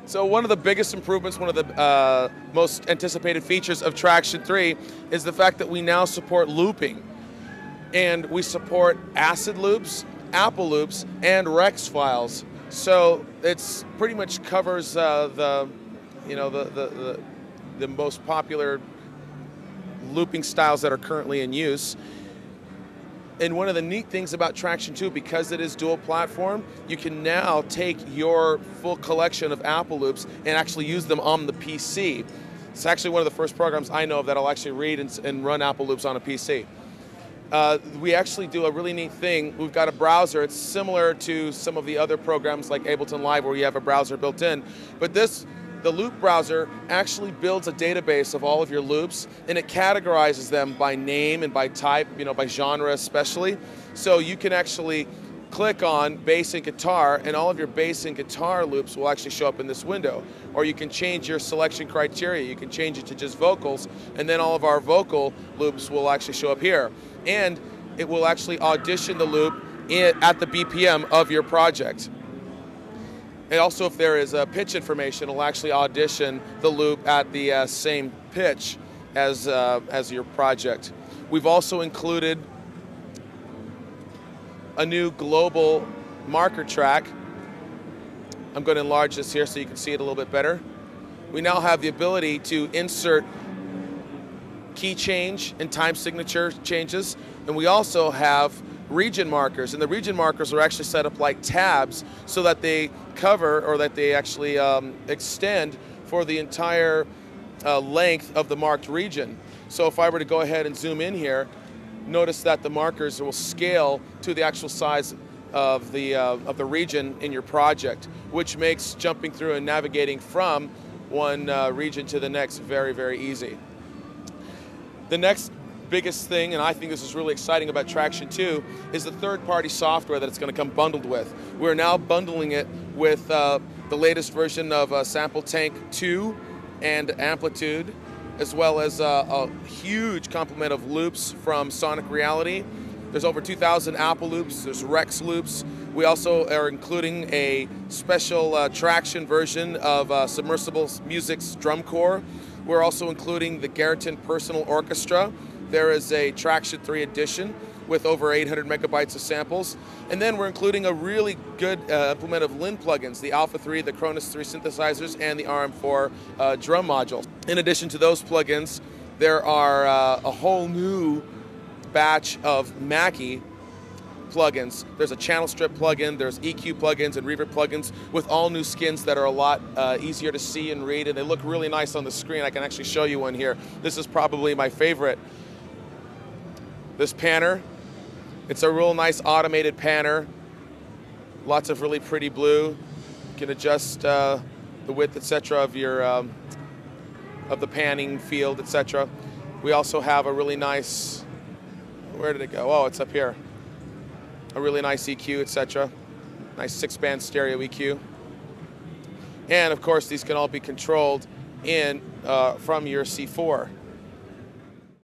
So one of the biggest improvements, one of the most anticipated features of Tracktion 3 is the fact that we now support looping. And we support acid loops, Apple loops, and Rex files. So it's pretty much covers the most popular looping styles that are currently in use. And one of the neat things about Tracktion 2, because it is dual platform, you can now take your full collection of Apple loops and actually use them on the PC. It's actually one of the first programs I know of that'll actually read and run Apple loops on a PC. We actually do a really neat thing. We've got a browser. It's similar to some of the other programs like Ableton Live where you have a browser built in. But the loop browser actually builds a database of all of your loops, and it categorizes them by name and by type, by genre especially. So you can actually click on bass and guitar, and all of your bass and guitar loops will actually show up in this window. Or you can change your selection criteria. You can change it to just vocals, and then all of our vocal loops will actually show up here. And it will actually audition the loop at the BPM of your project. And also, if there is pitch information, it'll actually audition the loop at the same pitch as your project. We've also included a new global marker track. I'm going to enlarge this here so you can see it a little bit better. We now have the ability to insert key change and time signature changes, and we also have region markers, and the region markers are actually set up like tabs so that they cover, or that they actually extend for the entire length of the marked region. So if I were to go ahead and zoom in here, notice that the markers will scale to the actual size of the region in your project, which makes jumping through and navigating from one region to the next very, very easy. The next biggest thing, and I think this is really exciting about Tracktion 2, is the third-party software that it's going to come bundled with. We're now bundling it with the latest version of Sample Tank 2 and Amplitude, as well as a huge complement of loops from Sonic Reality. There's over 2,000 Apple loops, there's Rex loops. We also are including a special Tracktion version of Submersible Music's drum corps. We're also including the Garriton Personal Orchestra. There is a Tracktion 3 edition with over 800 megabytes of samples. And then we're including a really good implement of Lin plugins, the Alpha 3, the Cronus 3 synthesizers, and the RM4 drum module. In addition to those plugins, there are a whole new batch of Mackie plugins. There's a channel strip plugin, there's EQ plugins and reverb plugins with all new skins that are a lot easier to see and read, and they look really nice on the screen. I can actually show you one here. This is probably my favorite. This panner, it's a real nice automated panner. Lots of really pretty blue. You can adjust the width, etc., of your of the panning field, etc. We also have a really nice, where did it go? Oh, it's up here. A really nice EQ, etc. Nice 6-band stereo EQ. And of course, these can all be controlled in from your C4.